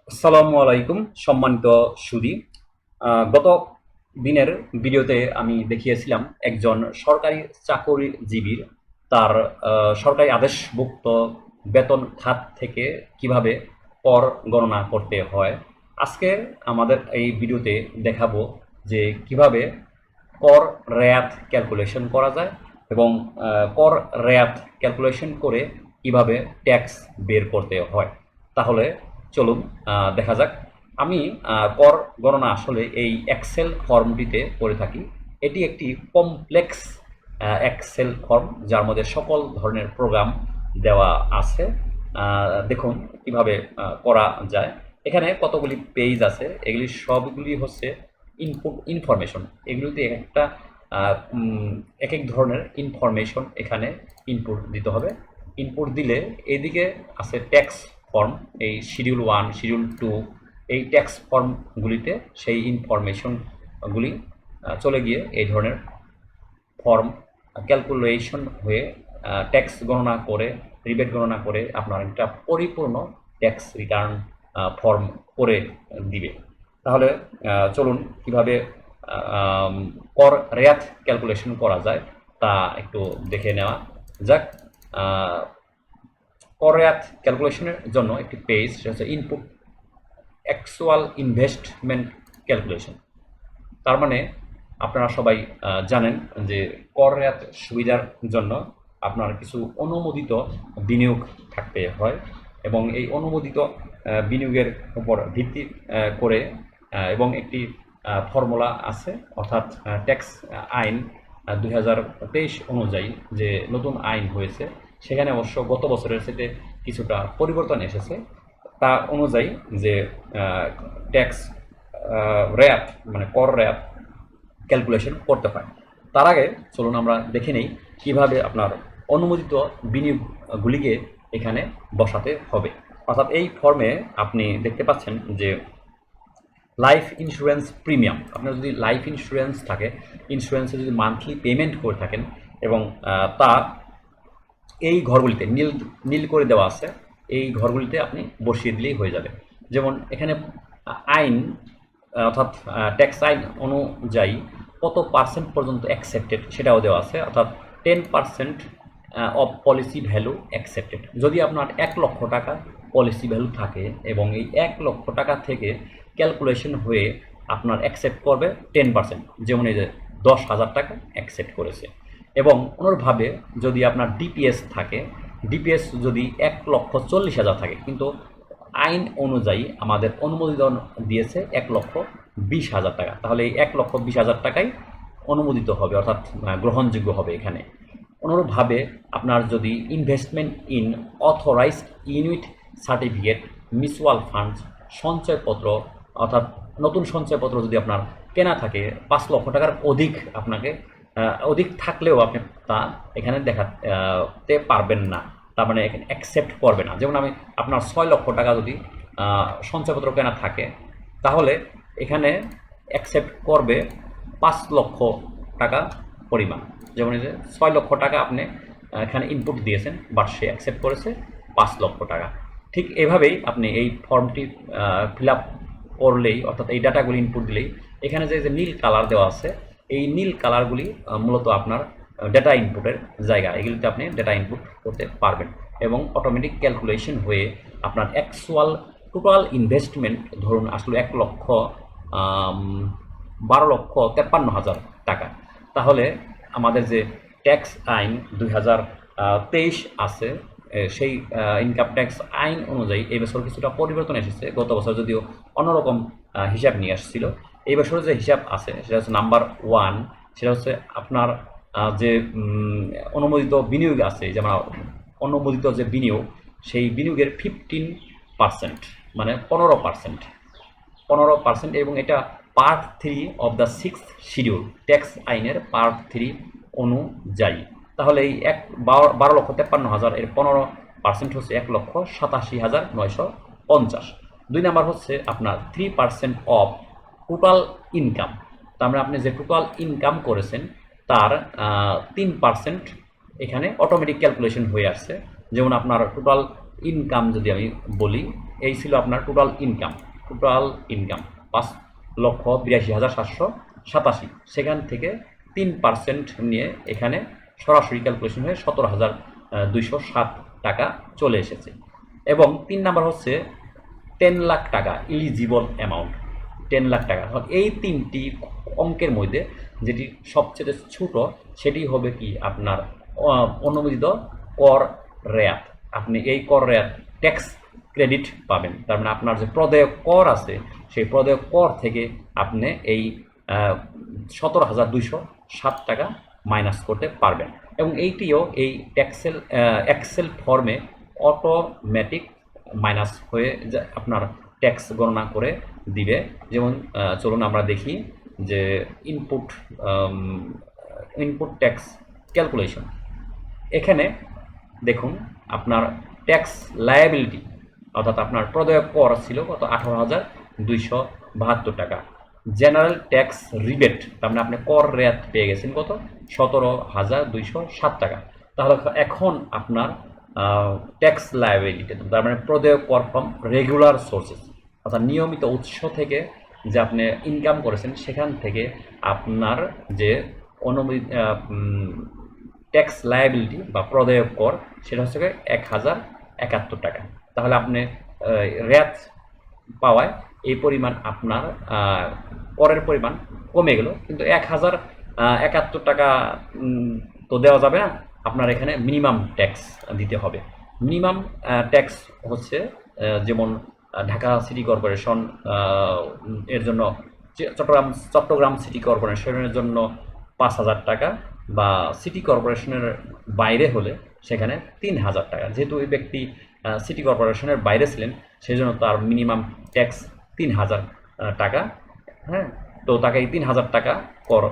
আসসালামু আলাইকুম সম্মানিত সুধী। গত দিনের ভিডিওতে আমি দেখিয়েছিলাম একজন সরকারি চাকরিজীবীর তার সরকারি আদেশভুক্ত বেতন খাত থেকে কিভাবে কর গণনা করতে হয়। আজকে আমাদের এই ভিডিওতে দেখাবো যে কিভাবে কর রেয়াত ক্যালকুলেশন করা যায় এবং কর রেয়াত ক্যালকুলেশন করে কিভাবে ট্যাক্স বের করতে হয়। তাহলে চলুন দেখা যাক। আমি কর গণনা আসলে এই এক্সেল ফর্মটিতে করে থাকি। এটি একটি কমপ্লেক্স এক্সেল ফর্ম যার মধ্যে সকল ধরনের প্রোগ্রাম দেওয়া আছে। দেখুন কিভাবে করা যায়। এখানে কতগুলি পেজ আছে, এগুলি সবগুলি হচ্ছে ইনপুট ইনফরমেশন। এগুলিতে একটা এক এক ধরনের ইনফরমেশন এখানে ইনপুট দিতে হবে। ইনপুট দিলে এদিকে আছে ট্যাক্স ফর্ম, এই শিডিউল 1 শিডিউল 2 এই ট্যাক্স ফর্মগুলিতে সেই ইনফরমেশনগুলি চলে গিয়ে এই ধরনের ফর্ম ক্যালকুলেশন হয়ে ট্যাক্স গণনা করে রিবেট গণনা করে আপনার একটা পরিপূর্ণ ট্যাক্স রিটার্ন ফর্ম করে দিবে। তাহলে চলুন কিভাবে কর রেয়াত ক্যালকুলেশন করা যায় তা একটু দেখে নেওয়া যাক। কর রেয়াত ক্যালকুলেশনের জন্য একটি পেজ, সেটা হচ্ছে ইনপুট অ্যাকচুয়াল ইনভেস্টমেন্ট ক্যালকুলেশন। তার মানে আপনারা সবাই জানেন যে কর রেয়াত সুবিধার জন্য আপনার কিছু অনুমোদিত বিনিয়োগ থাকতে হয় এবং এই অনুমোদিত বিনিয়োগের উপর ভিত্তি করে এবং একটি ফর্মুলা আছে, অর্থাৎ ট্যাক্স আইন 2023 অনুযায়ী যে নতুন আইন হয়েছে, সেখানে অবশ্য গত বছরের সাথে কিছুটা পরিবর্তন এসেছে। তা অনুযায়ী যে ট্যাক্স রেয়াত মানে কর রেয়াত ক্যালকুলেশন করতে হয়। তার আগে চলুন আমরা দেখে নেই কীভাবে আপনার অনুমোদিত বিনিয়োগগুলিকে এখানে বসাতে হবে। অর্থাৎ এই ফর্মে আপনি দেখতে পাচ্ছেন যে লাইফ ইন্স্যুরেন্স প্রিমিয়াম, আপনার যদি লাইফ ইন্স্যুরেন্স থাকে, ইন্স্যুরেন্সে যদি মান্থলি পেমেন্ট করে থাকেন এবং তা এই ঘরগুলিতে নীল নীল করে দেওয়া আছে, এই ঘরগুলিতে আপনি বসিয়ে দিলেই হয়ে যাবে। যেমন এখানে আইন অর্থাৎ ট্যাক্স আইন অনুযায়ী কত পার্সেন্ট পর্যন্ত অ্যাকসেপ্টেড সেটাও দেওয়া আছে, অর্থাৎ 10% অফ পলিসি ভ্যালু অ্যাকসেপ্টেড। যদি আপনার 1 লক্ষ টাকা পলিসি ভ্যালু থাকে এবং এই 1 লক্ষ টাকা থেকে ক্যালকুলেশন হয়ে আপনার অ্যাকসেপ্ট করবে 10%, যেমন এই যে 10,000 টাকা অ্যাকসেপ্ট করেছে। এবং অনুরূপভাবে যদি আপনার ডিপিএস থাকে, ডিপিএস যদি 1,40,000 থাকে, কিন্তু আইন অনুযায়ী আমাদের অনুমোদন দিয়েছে 1,20,000 টাকা, তাহলে এই 1,20,000 টাকাই অনুমোদিত হবে, অর্থাৎ গ্রহণযোগ্য হবে এখানে। অনুরূপভাবে আপনার যদি investment in authorised unit certificate, mutual funds, সঞ্চয়পত্র, অর্থাৎ নতুন সঞ্চয়পত্র যদি আপনার কেনা থাকে 5 লক্ষ টাকার অধিক, আপনাকে অধিক থাকলেও আপনি তা এখানে দেখাতে পারবেন না, তার মানে এখানে অ্যাকসেপ্ট করবে না। যেমন আমি আপনার 6 লক্ষ টাকা যদি সঞ্চয়পত্র কেনা থাকে, তাহলে এখানে অ্যাকসেপ্ট করবে 5 লক্ষ টাকা পরিমাণ। যেমন এই যে 6 লক্ষ টাকা আপনি এখানে ইনপুট দিয়েছেন, বাট সে অ্যাকসেপ্ট করেছে 5 লক্ষ টাকা। ঠিক এভাবেই আপনি এই ফর্মটি ফিল আপ করলেই, অর্থাৎ এই ডাটাগুলি ইনপুট দিলেই এখানে যে নীল কালার দেওয়া আছে, এই নীল কালারগুলি মূলত আপনার ডেটা ইনপুটের জায়গা, এগুলিতে আপনি ডেটা ইনপুট করতে পারবেন এবং অটোমেটিক ক্যালকুলেশন হয়ে আপনার অ্যাকচুয়াল টোটাল ইনভেস্টমেন্ট, ধরুন আসলে 12,53,হাজার টাকা, তাহলে আমাদের যে ট্যাক্স আইন 2023 আছে, সেই ইনকাম ট্যাক্স আইন অনুযায়ী এই বছর কিছুটা পরিবর্তন এসেছে। গত বছর যদিও অন্যরকম হিসাব নিয়ে আসছিল, এই বছর যে হিসাব আছে সেটা হচ্ছে নাম্বার 1, সেটা হচ্ছে আপনার যে অনুমোদিত বিনিয়োগ আছে, যেমন অনুমোদিত যে বিনিয়োগ, সেই বিনিয়োগের 15%, মানে 15%, এবং এটা part-3 of the 6th schedule tax আইনের part-3 অনুযায়ী। তাহলে এই 12,53,000 এর 15% হচ্ছে 1,87,950। 2 নাম্বার হচ্ছে আপনার 3% অফ টোটাল ইনকাম, তার মানে আপনি যে টোটাল ইনকাম করেছেন তার 3% এখানে অটোমেটিক ক্যালকুলেশন হয়ে আসছে। যেমন আপনার টোটাল ইনকাম যদি আমি বলি, এই ছিল আপনার টোটাল ইনকাম 5,82,787, সেখান থেকে 3% নিয়ে এখানে সরাসরি ক্যালকুলেশন হয়ে 17,207 টাকা চলে এসেছে। এবং 3 নাম্বার হচ্ছে 10 লাখ টাকা ইলিজিবল অ্যামাউন্ট, 10 লাখ টাকা। এই 3টি অঙ্কের মধ্যে যেটি সবচেয়ে ছোট সেটি হবে কি আপনার অনুমোদিত কর রেয়াত। আপনি এই কর রেয়াত ট্যাক্স ক্রেডিট পাবেন, তার মানে আপনার যে প্রদেয় কর আছে সেই প্রদেয় কর থেকে আপনি এই 17,207 টাকা মাইনাস করতে পারবেন। এবং এইটিও এই এক্সেল ফর্মে অটোমেটিক মাইনাস হয়ে আপনার ট্যাক্স গণনা করে দিবে। যেমন চলুন আমরা দেখি যে ইনপুট ট্যাক্স ক্যালকুলেশন। এখানে দেখুন আপনার ট্যাক্স লায়াবিলিটি অর্থাৎ আপনার প্রদেয় কর ছিল কত 18,272 টাকা। জেনারেল ট্যাক্স রিবেট তার মানে আপনি কর রেয়াত পেয়ে গেছেন কত 17,207 টাকা। তাহলে এখন আপনার ট্যাক্স লায়াবিলিটি তার মানে প্রদেয় কর ফ্রম রেগুলার সোর্সেস অর্থাৎ নিয়মিত উৎস থেকে যে আপনি ইনকাম করেছেন সেখান থেকে আপনার যে অনুমোদিত ট্যাক্স লায়াবিলিটি বা প্রদেয় কর সেটা হচ্ছে 1,071 টাকা। তাহলে আপনি রেয়াত পাওয়ায় এই পরিমাণ আপনার করের পরিমাণ কমে গেল, কিন্তু 1,071 টাকা তো দেওয়া যাবে না, আপনার এখানে মিনিমাম ট্যাক্স দিতে হবে। মিনিমাম ট্যাক্স হচ্ছে যেমন ঢাকা সিটি কর্পোরেশন এর জন্য, চট্টগ্রাম সিটি কর্পোরেশনের জন্য 5,000 টাকা, বা সিটি কর্পোরেশনের বাইরে হলে সেখানে 3,000 টাকা। যেহেতু ওই ব্যক্তি সিটি কর্পোরেশনের বাইরে ছিলেন সেই জন্য তার মিনিমাম ট্যাক্স 3,000 টাকা। হ্যাঁ, তো তাকে এই 3,000 টাকা কর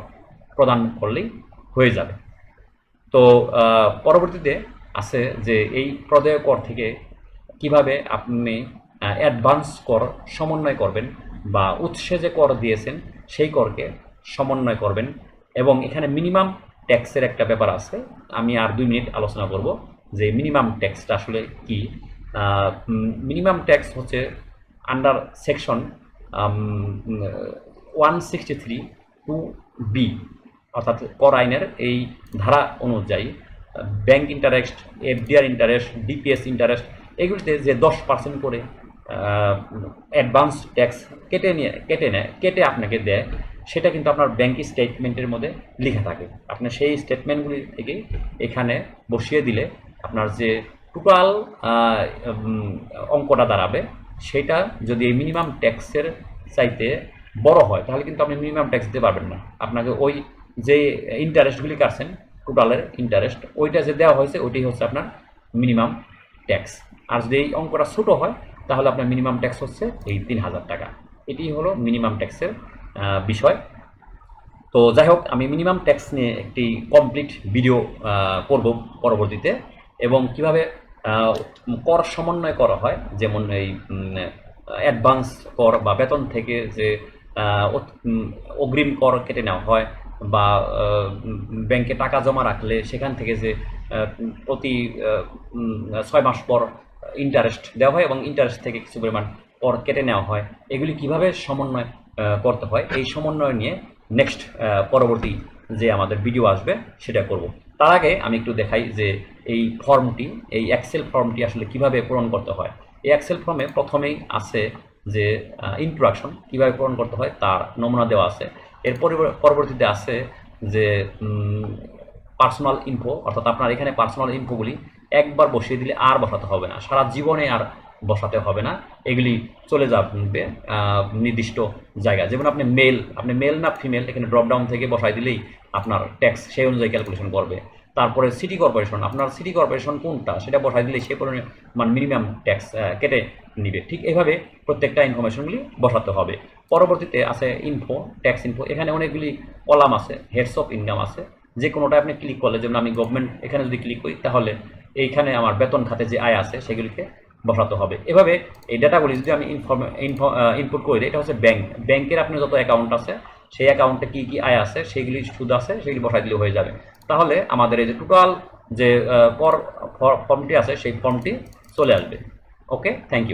প্রদান করলেই হয়ে যাবে। তো পরবর্তীতে আছে যে এই প্রদেয় কর থেকে কিভাবে আপনি অ্যাডভান্স কর সমন্বয় করবেন বা উৎসে যে কর দিয়েছেন সেই করকে সমন্বয় করবেন। এবং এখানে মিনিমাম ট্যাক্সের একটা ব্যাপার আছে, আমি আর 2 মিনিট আলোচনা করব যে মিনিমাম ট্যাক্সটা আসলে কি। মিনিমাম ট্যাক্স হচ্ছে আন্ডার সেকশন 163(2)B অর্থাৎ কর আইনের এই ধারা অনুযায়ী bank interest, FDR interest, DPS interest এগুলিতে যে 10% করে অ্যাডভান্স ট্যাক্স কেটে আপনাকে দেয়, সেটা কিন্তু আপনার ব্যাংক স্টেটমেন্টের মধ্যে লেখা থাকে। আপনি সেই স্টেটমেন্টগুলি থেকে এখানে বসিয়ে দিলে আপনার যে টোটাল অঙ্কটা দাঁড়াবে সেটা যদি এই মিনিমাম ট্যাক্সের চাইতে বড় হয় তাহলে কিন্তু আপনি মিনিমাম ট্যাক্স দিতে পারবেন না। আপনাকে ওই যে ইন্টারেস্টগুলি কাটছেন টোটালের ইন্টারেস্ট ওইটা যে দেওয়া হয়েছে ওইটাই হচ্ছে আপনার মিনিমাম ট্যাক্স। আর যদি এই অঙ্কটা ছোটো হয় তাহলে আপনার মিনিমাম ট্যাক্স হচ্ছে এই 3,000 টাকা। এটি হলো মিনিমাম ট্যাক্সের বিষয়। তো যাই হোক, আমি মিনিমাম ট্যাক্স নিয়ে একটি কমপ্লিট ভিডিও করব পরবর্তীতে, এবং কিভাবে কর সমন্বয় করা হয়, যেমন এই অ্যাডভান্স কর বা বেতন থেকে যে অগ্রিম কর কেটে নেওয়া হয়, বা ব্যাংকে টাকা জমা রাখলে সেখান থেকে যে প্রতি 6 মাস পর ইন্টারেস্ট দেওয়া হয় এবং ইন্টারেস্ট থেকে কিছু পরিমাণ কর কেটে নেওয়া হয়, এগুলি কিভাবে সমন্বয় করতে হয় এই সমন্বয় নিয়ে নেক্সট পরবর্তী যে আমাদের ভিডিও আসবে সেটা করব। তার আগে আমি একটু দেখাই যে এই ফর্মটি, এই এক্সেল ফর্মটি আসলে কিভাবে পূরণ করতে হয়। এই এক্সেল ফর্মে প্রথমেই আছে যে ইন্ট্রোডাকশন কীভাবে পূরণ করতে হয় তার নমুনা দেওয়া আছে। এর পরবর্তীতে আছে যে পার্সোনাল ইনফো, অর্থাৎ আপনার এখানে পার্সোনাল ইনফোগুলি একবার বসিয়ে দিলে আর বসাতে হবে না, সারা জীবনে আর বসাতে হবে না, এগুলি চলে যাবে নির্দিষ্ট জায়গা। যেমন আপনি মেল না ফিমেল এখানে ড্রপডাউন থেকে বসাই দিলেই আপনার ট্যাক্স সেই অনুযায়ী ক্যালকুলেশন করবে। তারপরে সিটি কর্পোরেশন, আপনার সিটি কর্পোরেশন কোনটা সেটা বসাই দিলে সে পরিমাণ মিনিমাম ট্যাক্স কেটে নিবে। ঠিক এইভাবে প্রত্যেকটা ইনফরমেশনগুলি বসাতে হবে। পরবর্তীতে আছে ইনফো, ট্যাক্স ইনফো, এখানে অনেকগুলি কলাম আছে, হেডস অফ ইনকাম আছে, যে কোনোটা আপনি ক্লিক করলে, যেমন আমি গভর্নমেন্ট এখানে যদি ক্লিক করি তাহলে এইখানে আমার বেতন খাতে যে আয় আছে সেগুলিকে বসাতে হবে। এভাবে এই ডাটাগুলি যদি আমি ইনপুট করি, এটা হচ্ছে ব্যাংকের আপনার যত অ্যাকাউন্ট আছে সেই অ্যাকাউন্টে কী কী আয় আছে সেগুলি সুদ আছে সেগুলি বসাই দিলে হয়ে যাবে। তাহলে আমাদের এই যে টোটাল যে ফর্মটি আছে সেই ফর্মটি চলে আসবে। ওকে, থ্যাংক ইউ।